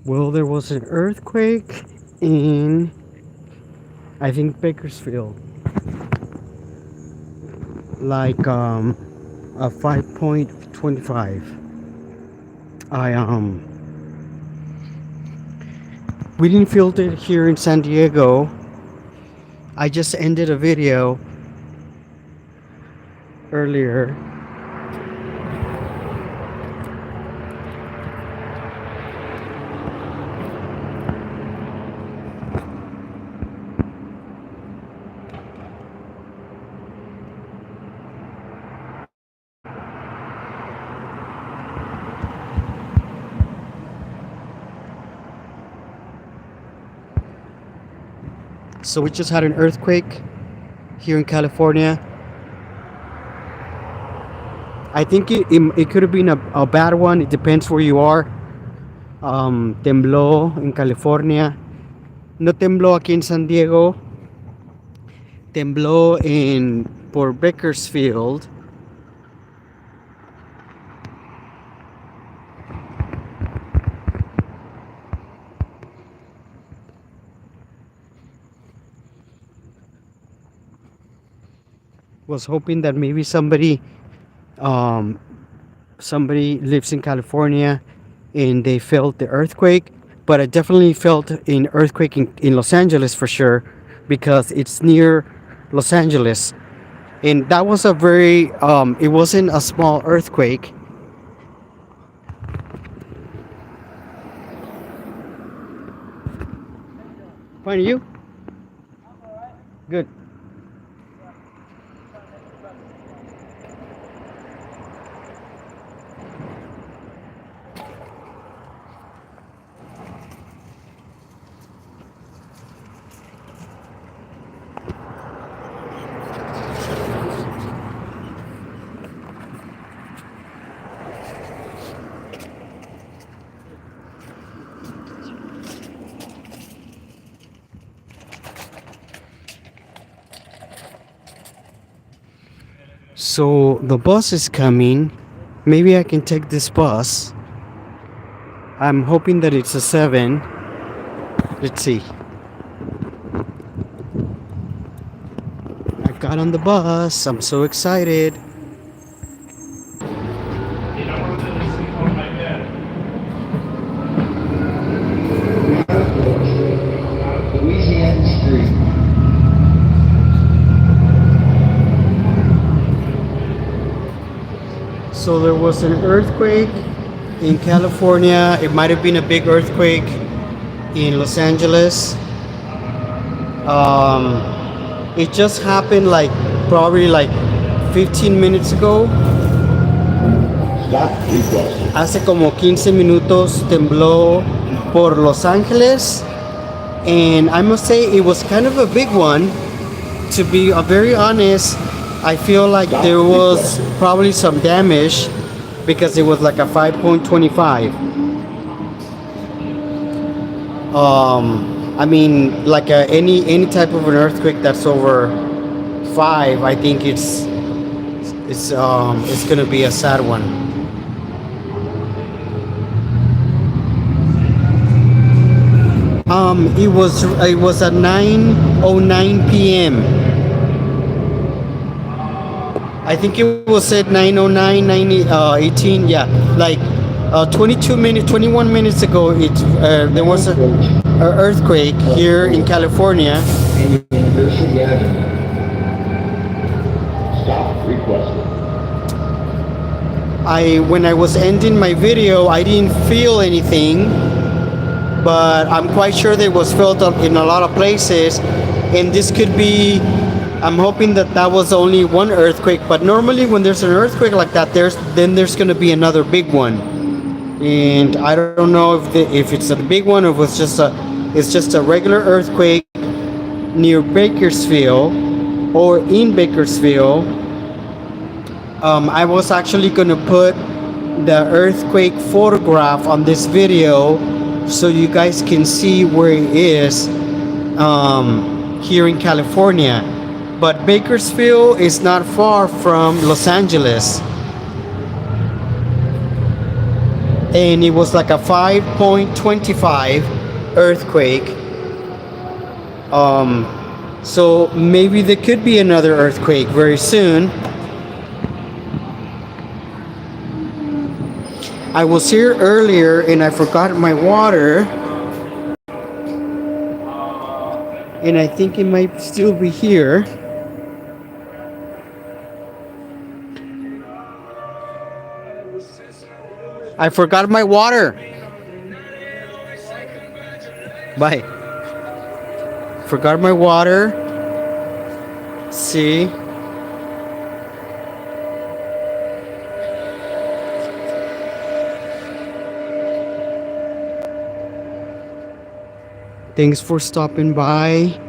Well, there was an earthquake in, I think, Bakersfield, like a 5.25. I We didn't feel it here in San Diego. I just ended a video earlier. So we just had an earthquake here in California. I think it could have been a bad one. It depends where you are. Tembló en California. No tembló aquí en San Diego. Tembló en por Bakersfield. Was hoping that maybe um, somebody lives in California and they felt the earthquake, but I definitely felt an earthquake in Los Angeles for sure, because it's near Los Angeles. And that was a very it wasn't a small earthquake. Fine, you? Good. So the bus is coming. Maybe I can take this bus. I'm hoping that it's a 7. Let's see. I got on the bus. I'm so excited. So there was an earthquake in California. It might have been a big earthquake in Los Angeles. It just happened like probably like 15 minutes ago. Hace como 15 minutos tembló por Los Ángeles, and I must say it was kind of a big one. To be very honest, I feel like there was probably some damage because it was like a 5.25. I mean, like any type of an earthquake that's over 5, I think it's gonna be a sad one. It was at 9:09 p.m. I think it was at 9:09, 18. Yeah, like 21 minutes ago. There was a earthquake here in California. When I was ending my video, I didn't feel anything, but I'm quite sure that it was felt up in a lot of places, and this could be. I'm hoping that was only one earthquake, but normally when there's an earthquake like that, there's going to be another big one, and I don't know if it's a big one or if it's just a regular earthquake near Bakersfield or in Bakersfield. I was actually going to put the earthquake photograph on this video so you guys can see where it is here in California. But Bakersfield is not far from Los Angeles. and it was like a 5.25 earthquake. So maybe there could be another earthquake very soon. I was here earlier and I forgot my water, and I think it might still be here. I forgot my water. Bye. Forgot my water. See? Thanks for stopping by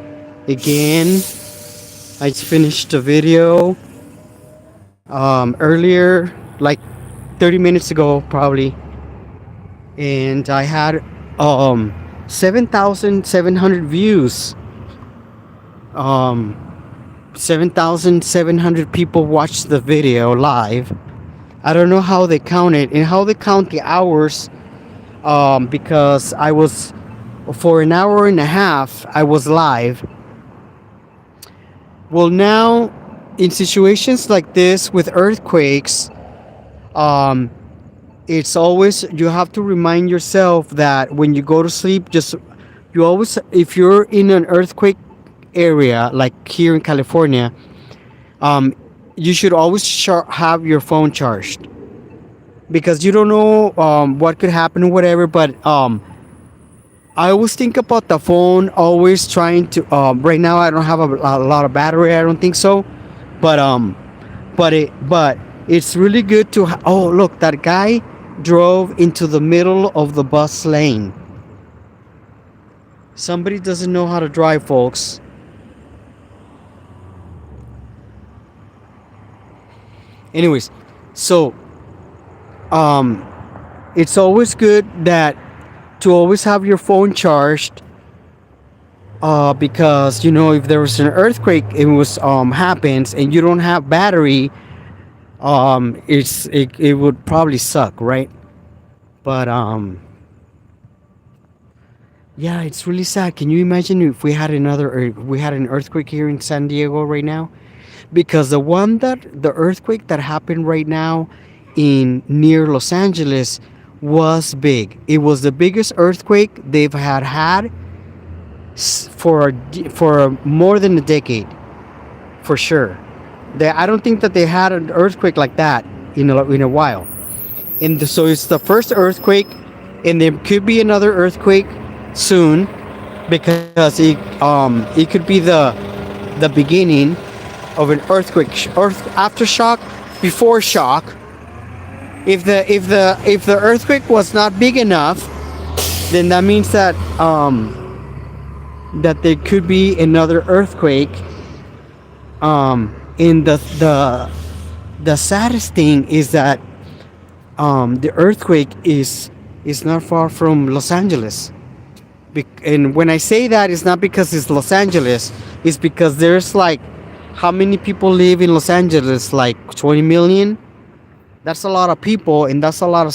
again. I just finished the video earlier, like 30 minutes ago probably, and I had 7,700 views. 7,700 people watched the video live. I don't know how they count it and how they count the hours, because I was, for an hour and a half I was live. Well, now in situations like this with earthquakes, it's always, you have to remind yourself that when you go to sleep, just, you always, if you're in an earthquake area like here in California, you should always have your phone charged, because you don't know what could happen or whatever. But I always think about the phone, always trying to, right now I don't have a lot of battery, I don't think so, but it's really good to oh, look, that guy drove into the middle of the bus lane. Somebody doesn't know how to drive, folks. Anyways, so it's always good that to always have your phone charged, because you know, if there was an earthquake, it was happens and you don't have battery, it would probably suck, right? But yeah, it's really sad. Can you imagine if we had an earthquake here in San Diego right now? Because the earthquake that happened right now in near Los Angeles was big. It was the biggest earthquake they've had for more than a decade, for sure. I don't think that they had an earthquake like that in a while. And so it's the first earthquake, and there could be another earthquake soon, because it could be the beginning of an earthquake, aftershock, before shock. If the earthquake was not big enough, then that means that that there could be another earthquake. And the saddest thing is that the earthquake is not far from Los Angeles. And when I say that, it's not because it's Los Angeles. It's because there's like, how many people live in Los Angeles? Like 20 million. That's a lot of people, and that's a lot of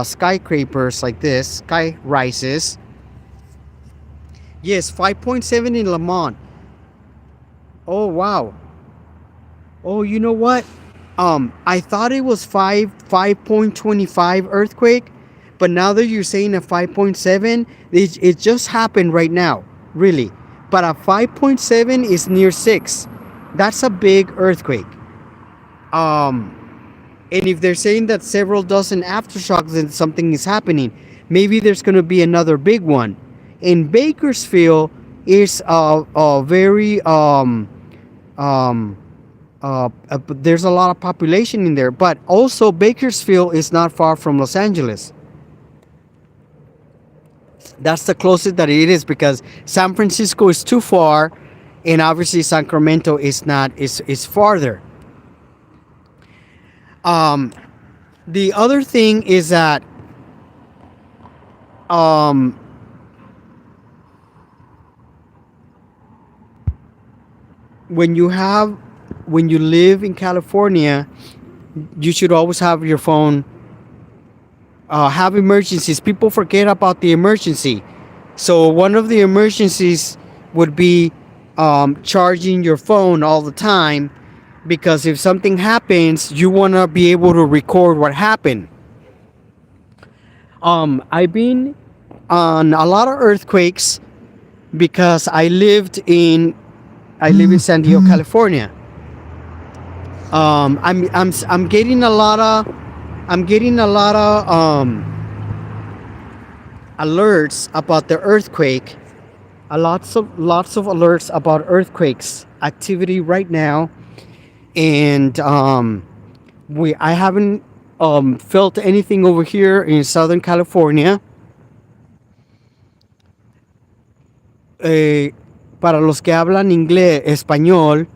skyscrapers like this, sky rises. Yes, 5.7 in Lamont. Oh wow. Oh, you know what? I thought it was 5.25 earthquake, but now that you're saying a 5.7, it just happened right now, really. But a 5.7 is near 6. That's a big earthquake. And if they're saying that several dozen aftershocks, then something is happening. Maybe there's going to be another big one. In Bakersfield is very there's a lot of population in there, but also Bakersfield is not far from Los Angeles. That's the closest that it is, because San Francisco is too far, and obviously Sacramento is not, is farther. The other thing is that when you live in California, you should always have your phone have emergencies, people forget about the emergency. So one of the emergencies would be charging your phone all the time, because if something happens, you want to be able to record what happened. I've been on a lot of earthquakes because I live in San Diego, California. I'm getting a lot of alerts about the earthquake. Lots of alerts about earthquakes activity right now, and I haven't felt anything over here in Southern California. Para los que hablan inglés, español,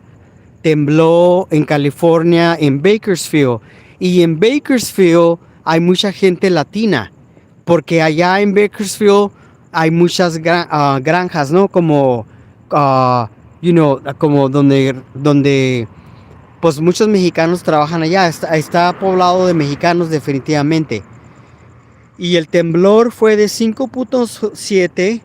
tembló en California, en Bakersfield. Y en Bakersfield hay mucha gente latina, porque allá en Bakersfield hay muchas granjas, ¿no? Como, como donde pues muchos mexicanos trabajan allá. Está poblado de mexicanos definitivamente. Y el temblor fue de 5.7.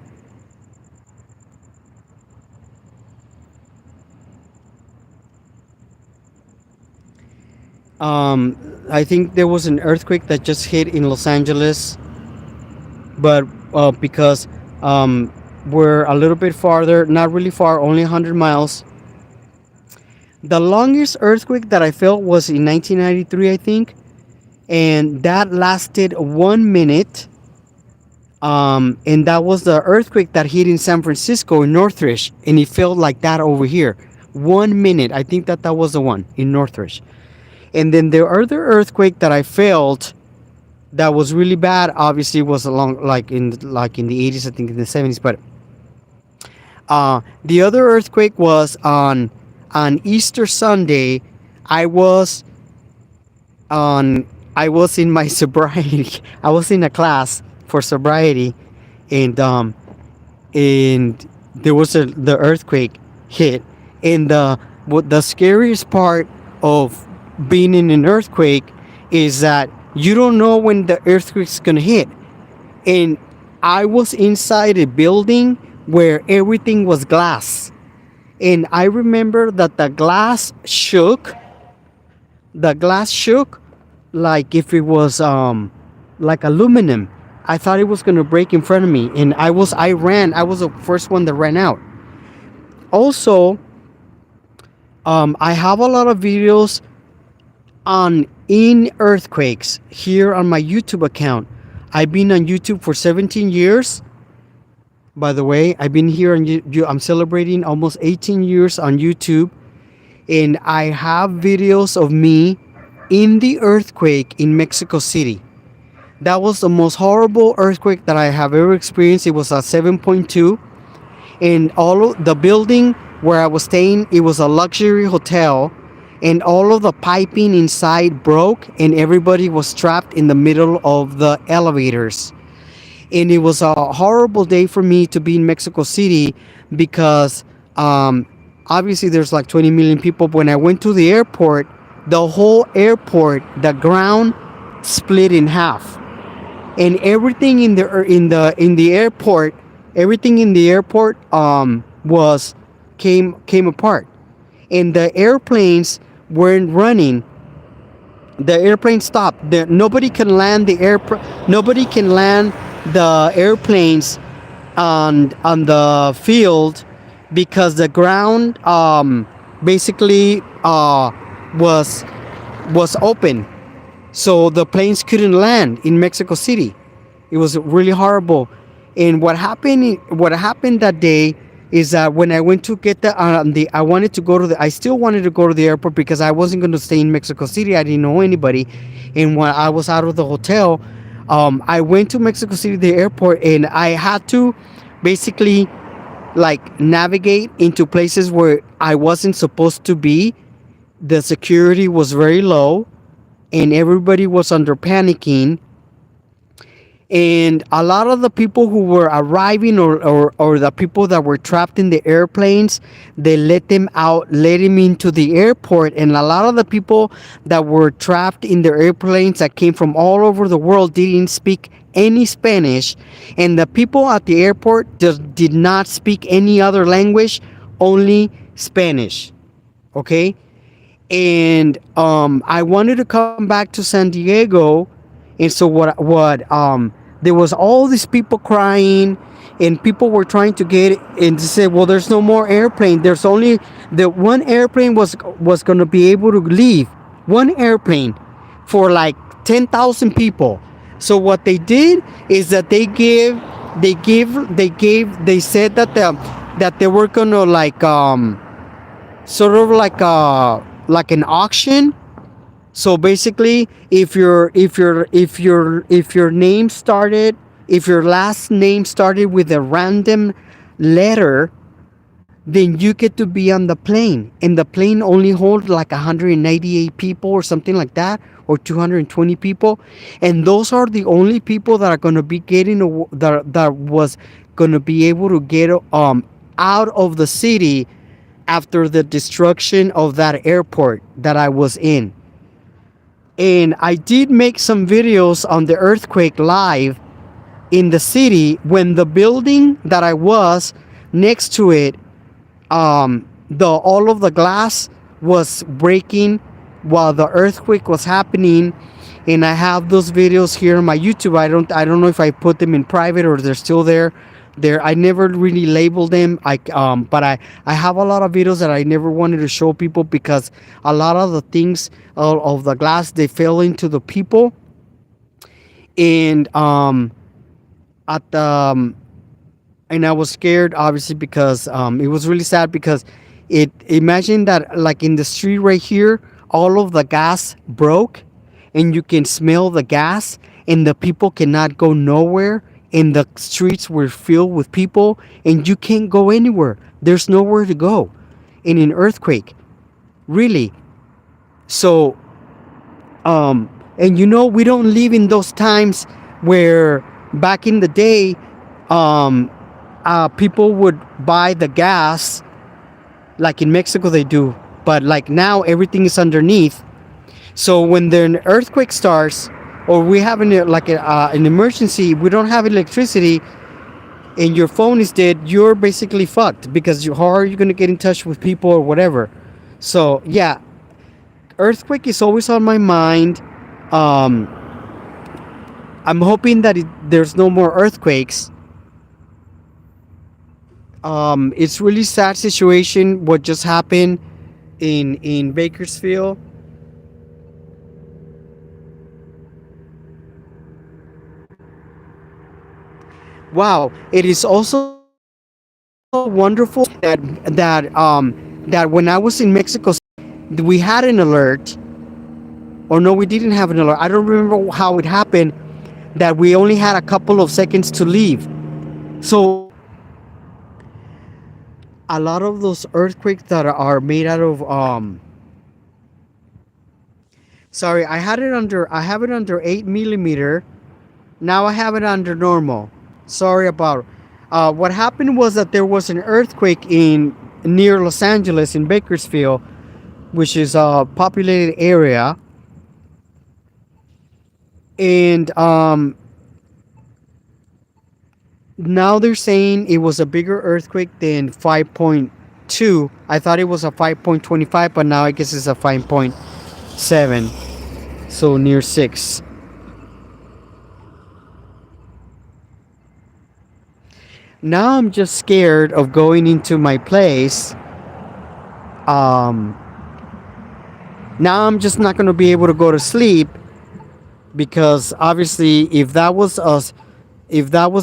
I think there was an earthquake that just hit in Los Angeles, but because we're a little bit farther, not really far, only 100 miles. The longest earthquake that I felt was in 1993, I think, and that lasted 1 minute. And that was the earthquake that hit in San Francisco in Northridge, and it felt like that over here. 1 minute, I think that was the one in Northridge. And then the other earthquake that I felt that was really bad, obviously, was along like in the 80s, I think in the 70s. But the other earthquake was on Easter Sunday. I was in my sobriety. I was in a class for sobriety, and there was the earthquake hit. And the scariest part of being in an earthquake is that you don't know when the earthquake's gonna hit. And I was inside a building where everything was glass, and I remember that the glass shook like if it was like aluminum. I thought it was gonna break in front of me, and I ran. I was the first one that ran out. Also, I have a lot of videos in earthquakes here on my YouTube account. I've been on YouTube for 17 years. By the way, I've been here on YouTube. I'm celebrating almost 18 years on YouTube, and I have videos of me in the earthquake in Mexico City. That was the most horrible earthquake that I have ever experienced. It was a 7.2, and all of the building where I was staying, it was a luxury hotel, and all of the piping inside broke, and everybody was trapped in the middle of the elevators. And it was a horrible day for me to be in Mexico City, because obviously there's like 20 million people. When I went to the airport, the whole airport, the ground split in half, and everything in the airport, came apart, and the airplanes weren't running. The airplane stopped. Nobody can land the airplanes on the field, because the ground basically was open, so the planes couldn't land in Mexico City. It was really horrible. And what happened that day is that when I went to get I still wanted to go to the airport, because I wasn't going to stay in Mexico City. I didn't know anybody. And when I was out of the hotel, I went to Mexico City, the airport, and I had to basically like navigate into places where I wasn't supposed to be. The security was very low, and everybody was under panicking. And a lot of the people who were arriving, or the people that were trapped in the airplanes, they let him into the airport. And a lot of the people that were trapped in the airplanes that came from all over the world didn't speak any Spanish, and the people at the airport just did not speak any other language, only Spanish. Okay. And I wanted to come back to San Diego, and so what there was all these people crying, and people were trying to get, and to say, well, there's no more airplane. There's only the one airplane was going to be able to leave, one airplane for like 10,000 people. So what they did is that they said that they were gonna like sort of like an auction. So basically, if your name started, if your last name started with a random letter, then you get to be on the plane, and the plane only holds like 198 people or something like that, or 220 people, and those are the only people that are going to be that was going to be able to get out of the city after the destruction of that airport that I was in. And I did make some videos on the earthquake live in the city when the building that I was next to it, the all of the glass was breaking while the earthquake was happening. And I have those videos here on my YouTube. I don't know if I put them in private or they're still there. I never really labeled them. But I have a lot of videos that I never wanted to show people because a lot of the things of the glass, they fell into the people. And at the and I was scared, obviously, because it was really sad because imagine that, like in the street right here, all of the gas broke, and you can smell the gas, and the people cannot go nowhere, and the streets were filled with people, and you can't go anywhere. There's nowhere to go in an earthquake, really. So and we don't live in those times where back in the day, people would buy the gas like in Mexico they do, but like now everything is underneath. So when an earthquake starts, or we have an emergency, we don't have electricity, and your phone is dead, you're basically fucked, because how are you going to get in touch with people or whatever? So yeah, earthquake is always on my mind. I'm hoping that there's no more earthquakes. It's really sad situation what just happened in Bakersfield. Wow, it is also wonderful that when I was in Mexico, we had an alert, or no, we didn't have an alert. I don't remember how it happened, that we only had a couple of seconds to leave. So a lot of those earthquakes that are made out of sorry, I have it under 8 millimeter. Now I have it under normal. Sorry about what happened was that there was an earthquake in near Los Angeles in Bakersfield, which is a populated area. And now they're saying it was a bigger earthquake than 5.2. I thought it was a 5.25, but now I guess it's a 5.7. So near 6. Now I'm just scared of going into my place. Now I'm just not going to be able to go to sleep, because obviously if that was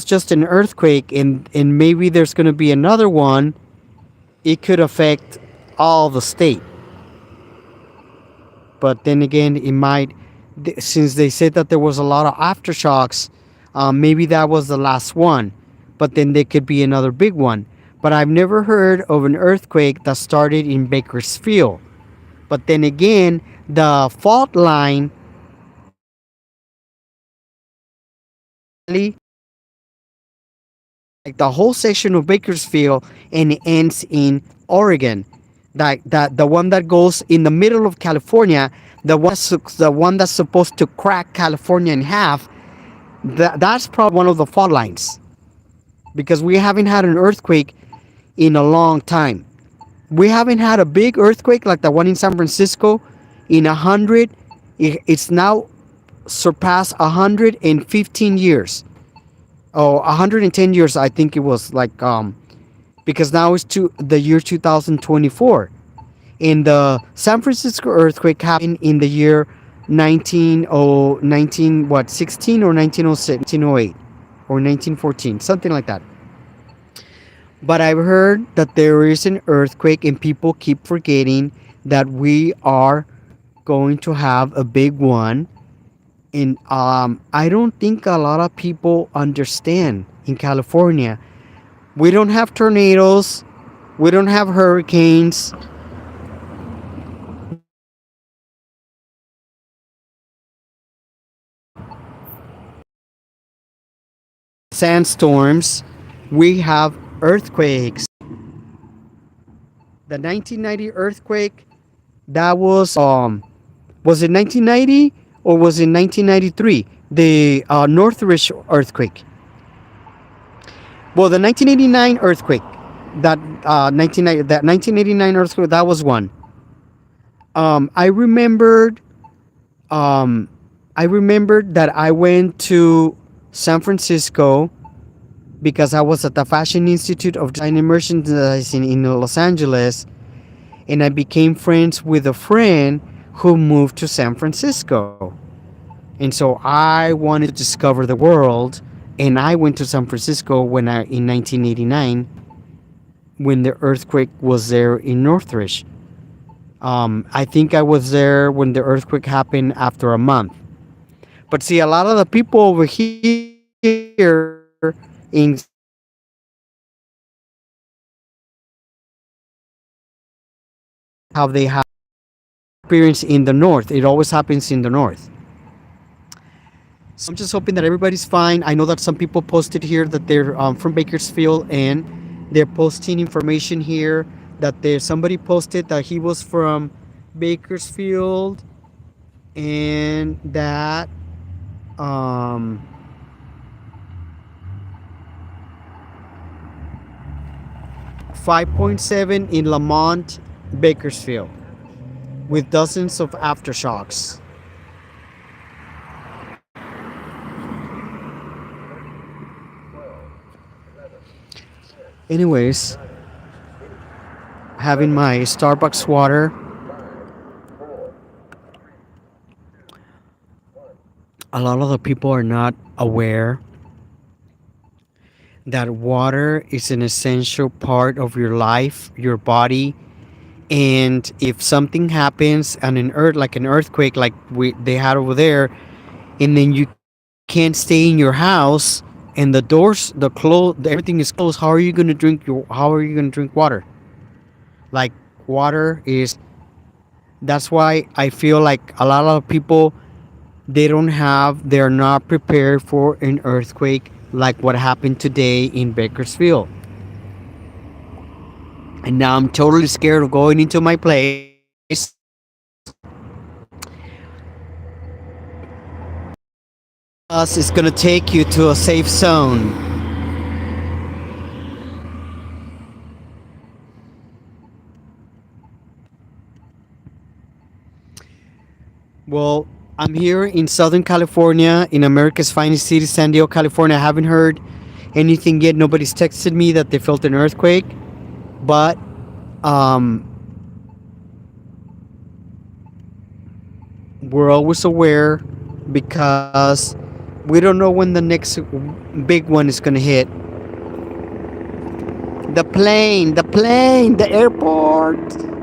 just an earthquake, and maybe there's going to be another one, it could affect all the state. But then again, it might, since they said that there was a lot of aftershocks, maybe that was the last one, but then there could be another big one. But I've never heard of an earthquake that started in Bakersfield. But then again, the fault line like the whole section of Bakersfield, and it ends in Oregon. That the one that goes in the middle of California, the one that's supposed to crack California in half. That's probably one of the fault lines because we haven't had an earthquake in a long time. We haven't had a big earthquake like the one in San Francisco in 100. It's now surpassed 115 years. Oh, 110 years, I think it was like because now it's the year 2024. And the San Francisco earthquake happened in the year 19 what 16 or 1906, 1908 or 1914, something like that. But I've heard that there is an earthquake and people keep forgetting that we are going to have a big one. And I don't think a lot of people understand in California. We don't have tornadoes. We don't have hurricanes. Sandstorms. We have earthquakes. The 1990 earthquake, that was it 1990 or was it 1993? The Northridge earthquake. Well, the 1989 earthquake, that 1989 earthquake, that was one. I remembered um, I remembered that I went to San Francisco because I was at the Fashion Institute of Design and Merchandising in Los Angeles, and I became friends with a friend who moved to San Francisco. And so I wanted to discover the world, and I went to San Francisco in 1989 when the earthquake was there in Northridge. I think I was there when the earthquake happened after a month. But see, a lot of the people over here in how they have experience in the north. It always happens in the north. So I'm just hoping that everybody's fine. I know that some people posted here that they're from Bakersfield and they're posting information here that there's somebody posted that he was from Bakersfield and that um, 5.7 in Lamont, Bakersfield, with dozens of aftershocks. Anyways, having my Starbucks water. A lot of the people are not aware that water is an essential part of your life, your body, and if something happens on an earth like an earthquake like they had over there, and then you can't stay in your house and the doors, everything is closed, how are you going to drink water? Like water is that's why I feel like a lot of people they're not prepared for an earthquake like what happened today in Bakersfield. And now I'm totally scared of going into my place. Us is going to take you to a safe zone. Well, I'm here in Southern California, in America's finest city, San Diego, California. I haven't heard anything yet. Nobody's texted me that they felt an earthquake, but um, we're always aware because we don't know when the next big one is going to hit. The airport.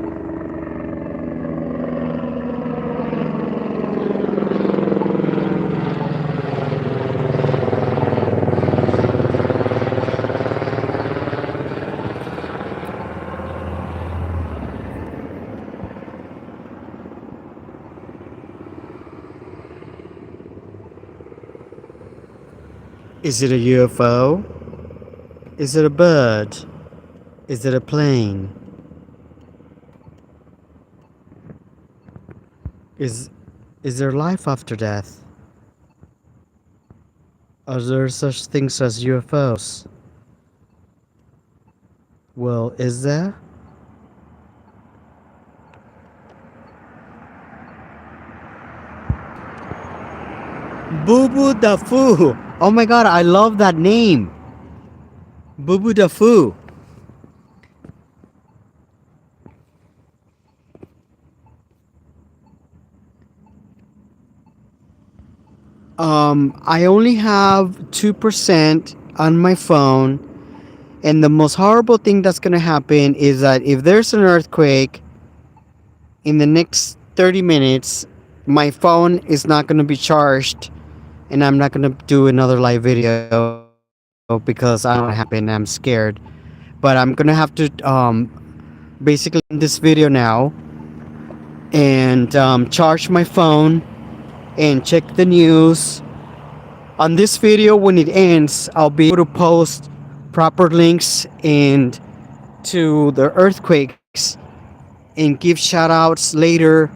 Is it a UFO? Is it a bird? Is it a plane? Is is there life after death? Are there such things as UFOs? Well, is there? Boo Boo the Foo! Oh my god, I love that name! Boo Boo the Foo! I only have 2% on my phone, and the most horrible thing that's gonna happen is that if there's an earthquake in the next 30 minutes, my phone is not gonna be charged, and I'm not gonna do another live video because I don't know what happened. I'm scared, but I'm gonna have to basically end this video now and charge my phone and check the news. On this video, when it ends, I'll be able to post proper links and to the earthquakes and give shout outs later